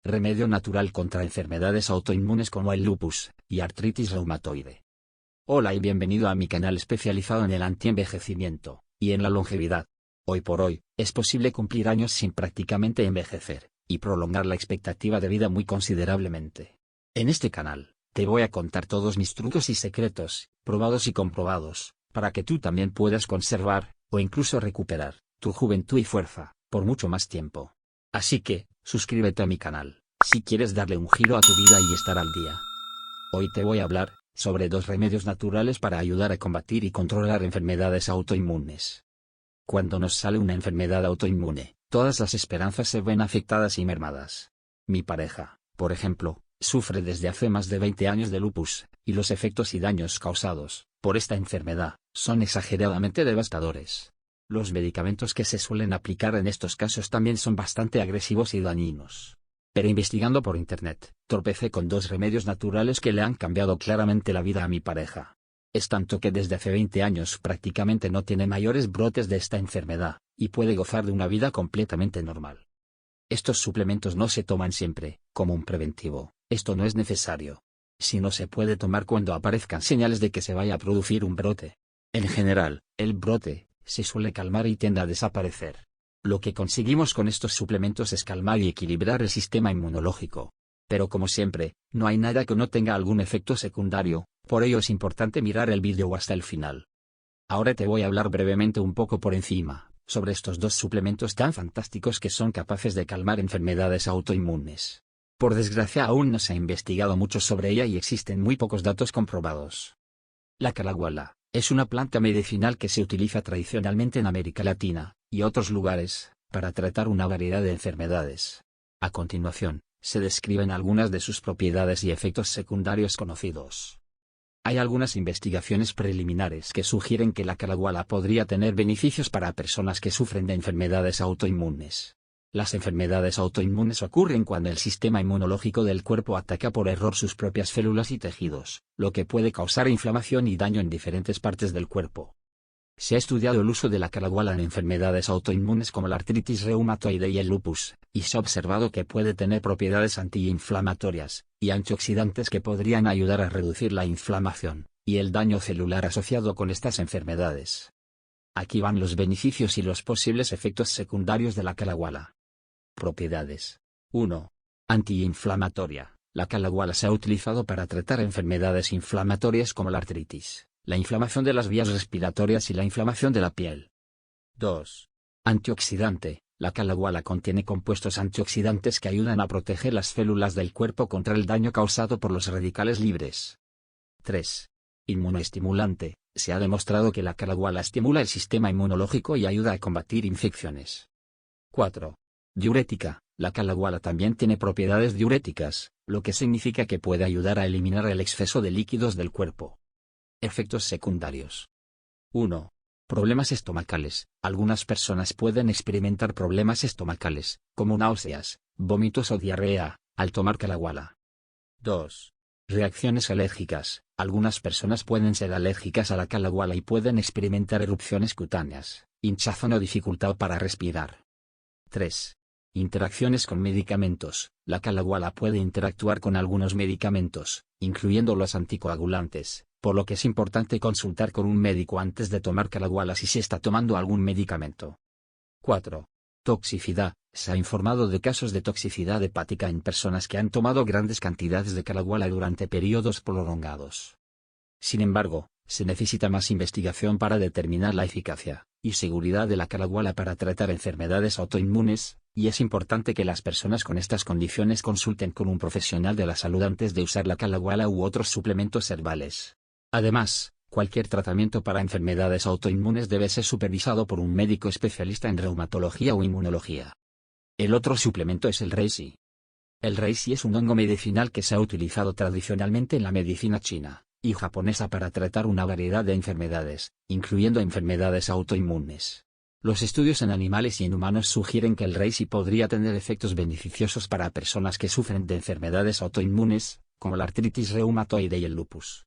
remedio natural contra enfermedades autoinmunes como el lupus y artritis reumatoide. Hola y bienvenido a mi canal especializado en el antienvejecimiento y en la longevidad. Hoy por hoy, es posible cumplir años sin prácticamente envejecer, y prolongar la expectativa de vida muy considerablemente. En este canal, te voy a contar todos mis trucos y secretos, probados y comprobados, para que tú también puedas conservar, o incluso recuperar, tu juventud y fuerza, por mucho más tiempo. Así que, suscríbete a mi canal, si quieres darle un giro a tu vida y estar al día. Hoy te voy a hablar sobre 2 remedios naturales para ayudar a combatir y controlar enfermedades autoinmunes. Cuando nos sale una enfermedad autoinmune, todas las esperanzas se ven afectadas y mermadas. Mi pareja, por ejemplo, sufre desde hace más de 20 años de lupus, y los efectos y daños causados por esta enfermedad son exageradamente devastadores. Los medicamentos que se suelen aplicar en estos casos también son bastante agresivos y dañinos. Pero investigando por internet, tropecé con 2 remedios naturales que le han cambiado claramente la vida a mi pareja. Es tanto que desde hace 20 años prácticamente no tiene mayores brotes de esta enfermedad, y puede gozar de una vida completamente normal. Estos suplementos no se toman siempre, como un preventivo, esto no es necesario. Sino se puede tomar cuando aparezcan señales de que se vaya a producir un brote. En general, el brote se suele calmar y tiende a desaparecer. Lo que conseguimos con estos suplementos es calmar y equilibrar el sistema inmunológico. Pero como siempre, no hay nada que no tenga algún efecto secundario, por ello es importante mirar el vídeo hasta el final. Ahora te voy a hablar brevemente un poco por encima, sobre estos 2 suplementos tan fantásticos que son capaces de calmar enfermedades autoinmunes. Por desgracia aún no se ha investigado mucho sobre ella y existen muy pocos datos comprobados. La calahuala es una planta medicinal que se utiliza tradicionalmente en América Latina y otros lugares para tratar una variedad de enfermedades. A continuación, se describen algunas de sus propiedades y efectos secundarios conocidos. Hay algunas investigaciones preliminares que sugieren que la calahuala podría tener beneficios para personas que sufren de enfermedades autoinmunes. Las enfermedades autoinmunes ocurren cuando el sistema inmunológico del cuerpo ataca por error sus propias células y tejidos, lo que puede causar inflamación y daño en diferentes partes del cuerpo. Se ha estudiado el uso de la calahuala en enfermedades autoinmunes como la artritis reumatoide y el lupus, y se ha observado que puede tener propiedades antiinflamatorias y antioxidantes que podrían ayudar a reducir la inflamación y el daño celular asociado con estas enfermedades. Aquí van los beneficios y los posibles efectos secundarios de la calahuala. Propiedades. 1. Antiinflamatoria. La calahuala se ha utilizado para tratar enfermedades inflamatorias como la artritis, la inflamación de las vías respiratorias y la inflamación de la piel. 2. Antioxidante. La calahuala contiene compuestos antioxidantes que ayudan a proteger las células del cuerpo contra el daño causado por los radicales libres. 3. Inmunoestimulante. Se ha demostrado que la calahuala estimula el sistema inmunológico y ayuda a combatir infecciones. 4. Diurética. La calahuala también tiene propiedades diuréticas, lo que significa que puede ayudar a eliminar el exceso de líquidos del cuerpo. Efectos secundarios. 1. Problemas estomacales. Algunas personas pueden experimentar problemas estomacales, como náuseas, vómitos o diarrea, al tomar calahuala. 2. Reacciones alérgicas. Algunas personas pueden ser alérgicas a la calahuala y pueden experimentar erupciones cutáneas, hinchazón o dificultad para respirar. 3. Interacciones con medicamentos. La calahuala puede interactuar con algunos medicamentos, incluyendo los anticoagulantes, por lo que es importante consultar con un médico antes de tomar calahuala si se está tomando algún medicamento. 4. Toxicidad. Se ha informado de casos de toxicidad hepática en personas que han tomado grandes cantidades de calahuala durante periodos prolongados. Sin embargo, se necesita más investigación para determinar la eficacia y seguridad de la calahuala para tratar enfermedades autoinmunes, y es importante que las personas con estas condiciones consulten con un profesional de la salud antes de usar la calahuala u otros suplementos herbales. Además, cualquier tratamiento para enfermedades autoinmunes debe ser supervisado por un médico especialista en reumatología o inmunología. El otro suplemento es el reishi. El reishi es un hongo medicinal que se ha utilizado tradicionalmente en la medicina china y japonesa para tratar una variedad de enfermedades, incluyendo enfermedades autoinmunes. Los estudios en animales y en humanos sugieren que el reishi podría tener efectos beneficiosos para personas que sufren de enfermedades autoinmunes, como la artritis reumatoide y el lupus.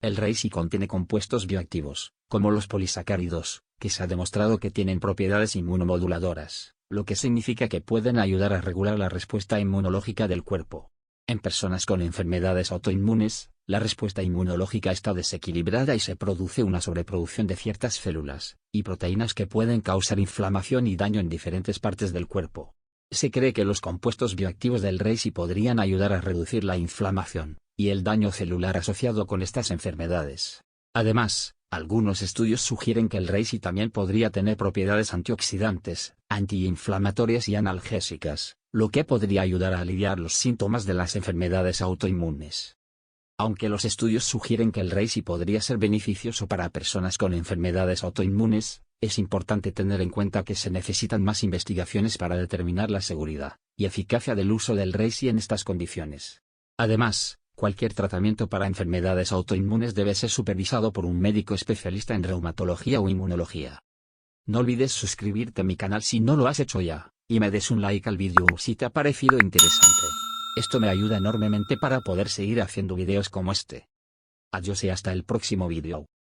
El reishi contiene compuestos bioactivos, como los polisacáridos, que se ha demostrado que tienen propiedades inmunomoduladoras, lo que significa que pueden ayudar a regular la respuesta inmunológica del cuerpo. En personas con enfermedades autoinmunes, la respuesta inmunológica está desequilibrada y se produce una sobreproducción de ciertas células y proteínas que pueden causar inflamación y daño en diferentes partes del cuerpo. Se cree que los compuestos bioactivos del reishi podrían ayudar a reducir la inflamación y el daño celular asociado con estas enfermedades. Además, algunos estudios sugieren que el reishi también podría tener propiedades antioxidantes, antiinflamatorias y analgésicas, lo que podría ayudar a aliviar los síntomas de las enfermedades autoinmunes. Aunque los estudios sugieren que el reishi podría ser beneficioso para personas con enfermedades autoinmunes, es importante tener en cuenta que se necesitan más investigaciones para determinar la seguridad y eficacia del uso del reishi en estas condiciones. Además, cualquier tratamiento para enfermedades autoinmunes debe ser supervisado por un médico especialista en reumatología o inmunología. No olvides suscribirte a mi canal si no lo has hecho ya, y me des un like al vídeo si te ha parecido interesante. Esto me ayuda enormemente para poder seguir haciendo videos como este. Adiós y hasta el próximo vídeo.